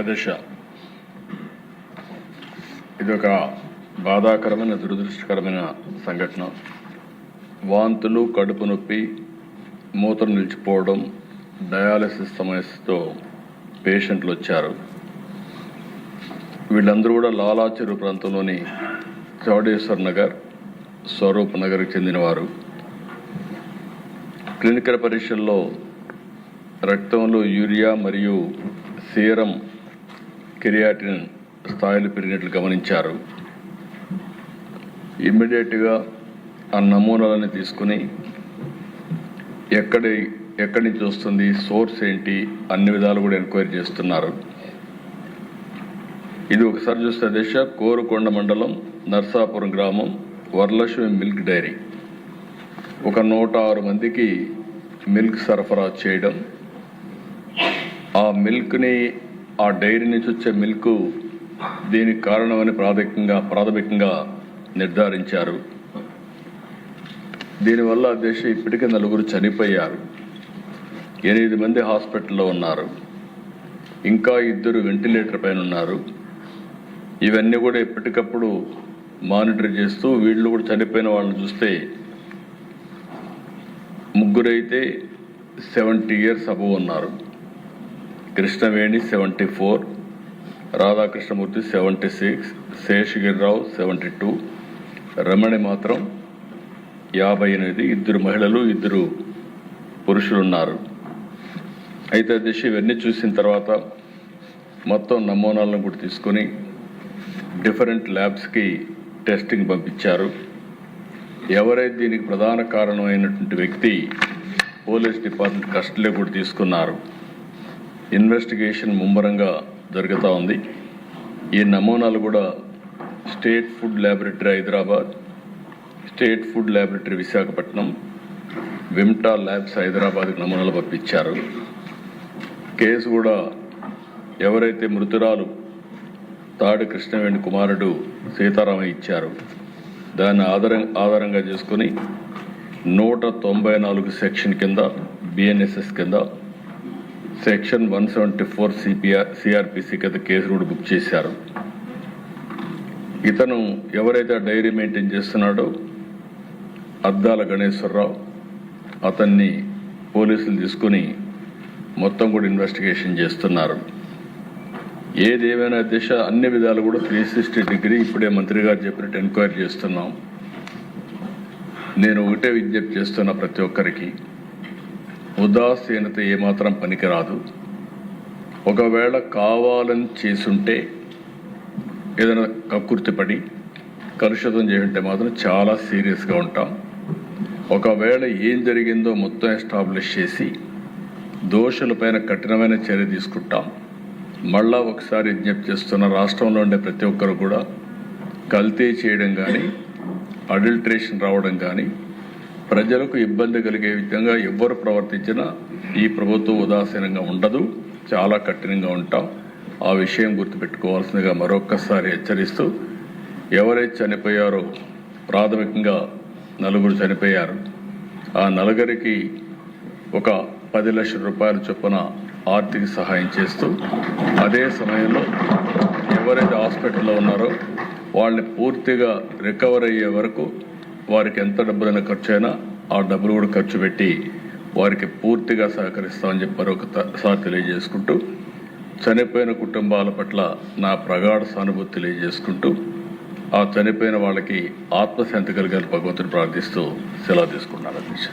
అధ్యక్ష, ఇదొక బాధాకరమైన దురదృష్టకరమైన సంఘటన. వాంతులు, కడుపు నొప్పి, మూత్రం నిలిచిపోవడం, డయాలసిస్ సమస్యతో పేషెంట్లు వచ్చారు. వీళ్ళందరూ కూడా లాలా చెరువు ప్రాంతంలోని చౌడేశ్వర్ నగర్, స్వరూప్ నగర్కి చెందినవారు. క్లినికల్ పరీక్షల్లో రక్తంలో యూరియా మరియు సీరం కెరియాటిన్ స్థాయిలు పెరిగినట్లు గమనించారు. ఇమ్మీడియట్గా ఆ నమూనాలని తీసుకుని ఎక్కడి నుంచి వస్తుంది, సోర్స్ ఏంటి, అన్ని విధాలు కూడా ఎంక్వైరీ చేస్తున్నారు. ఇది ఒకసారి చూస్తే దిశ కోరుకొండ మండలం నర్సాపురం గ్రామం వరలక్ష్మి మిల్క్ డైరీ ఒక 106 మందికి మిల్క్ సరఫరా చేయడం, ఆ మిల్క్ని, ఆ డైరీ నుంచి వచ్చే మిల్క్ దీనికి కారణమని ప్రాథమికంగా నిర్ధారించారు. దీనివల్ల దేశ ఇప్పటికే 4 చనిపోయారు, 8 మంది హాస్పిటల్లో ఉన్నారు, ఇంకా 2 వెంటిలేటర్ పైన ఉన్నారు. ఇవన్నీ కూడా ఎప్పటికప్పుడు మానిటర్ చేస్తూ వీళ్ళు కూడా చనిపోయిన వాళ్ళని చూస్తే 3 అయితే 70 years అబవ్ ఉన్నారు. కృష్ణవేణి 74, రాధాకృష్ణమూర్తి 76, శేషగిరిరావు 72, రమణి మాత్రం 58. 2 మహిళలు, 2 పురుషులు ఉన్నారు. అయితే దిశ ఇవన్నీ చూసిన తర్వాత మొత్తం నమూనాలను కూడా తీసుకొని డిఫరెంట్ ల్యాబ్స్కి టెస్టింగ్ పంపించారు. ఎవరైతే దీనికి ప్రధాన కారణమైనటువంటి వ్యక్తి పోలీస్ డిపార్ట్మెంట్ కస్టడీలో కూడా తీసుకున్నారు. ఇన్వెస్టిగేషన్ ముమ్మరంగా జరుగుతూ ఉంది. ఈ నమూనాలు కూడా state food laboratory Hyderabad, state food laboratory Visakhapatnam, Vimta labs హైదరాబాద్కి నమూనాలు పంపించారు. కేసు కూడా ఎవరైతే మృతురాలు తాడి కృష్ణవేణి కుమారుడు సీతారామయ్య ఇచ్చారు, దాన్ని ఆధారంగా చేసుకుని 194 సెక్షన్ కింద, బిఎన్ఎస్ఎస్ కింద, సెక్షన్ 174 సిఆర్పిసి కింద కేసు కూడా బుక్ చేశారు. ఇతను ఎవరైతే డైరీ మెయింటైన్ చేస్తున్నాడో అద్దాల గణేశ్వరరావు, అతన్ని పోలీసులు తీసుకుని మొత్తం కూడా ఇన్వెస్టిగేషన్ చేస్తున్నారు. ఏదేమైనా దిశ అన్ని విధాలు కూడా 360 డిగ్రీ ఇప్పుడే మంత్రి గారు చెప్పినట్టు ఎంక్వైరీ చేస్తున్నాం. నేను ఒకటే విజ్ఞప్తి చేస్తున్నా, ప్రతి ఒక్కరికి ఉదాసీనత ఏమాత్రం పనికిరాదు. ఒకవేళ కావాలని చేసుంటే, ఏదైనా కక్కుర్తిపడి కలుషితం చేస్తుంటే మాత్రం చాలా సీరియస్గా ఉంటాం. ఒకవేళ ఏం జరిగిందో మొత్తం ఎస్టాబ్లిష్ చేసి దోషులపైన కఠినమైన చర్య తీసుకుంటాం. మళ్ళా ఒకసారి విజ్ఞప్తి చేస్తున్న, రాష్ట్రంలో ఉండే ప్రతి ఒక్కరు కూడా కల్తీ చేయడం కానీ, అడల్ట్రేషన్ రావడం కానీ, ప్రజలకు ఇబ్బంది కలిగే విధంగా ఎవ్వరు ప్రవర్తించినా ఈ ప్రభుత్వం ఉదాసీనంగా ఉండదు, చాలా కఠినంగా ఉంటాం. ఆ విషయం గుర్తుపెట్టుకోవాల్సిందిగా మరొక్కసారి హెచ్చరిస్తూ, ఎవరైతే చనిపోయారో ప్రాథమికంగా 4 చనిపోయారు. ఆ 4కి ఒక 10 లక్షల రూపాయల చొప్పున ఆర్థిక సహాయం చేస్తూ, అదే సమయంలో ఎవరైతే హాస్పిటల్లో ఉన్నారో వాళ్ళని పూర్తిగా రికవర్ అయ్యే వరకు వారికి ఎంత డబ్బులైనా ఖర్చు అయినా ఆ డబ్బులు కూడా ఖర్చు పెట్టి వారికి పూర్తిగా సహకరిస్తామని చెప్పి మరొకసారి తెలియజేసుకుంటూ, చనిపోయిన కుటుంబాల పట్ల నా ప్రగాఢ సానుభూతి తెలియజేసుకుంటూ, ఆ చనిపోయిన వాళ్ళకి ఆత్మశాంతి కలిగాలి భగవంతుని ప్రార్థిస్తూ సెలవు తీసుకున్నాను అధ్యక్ష.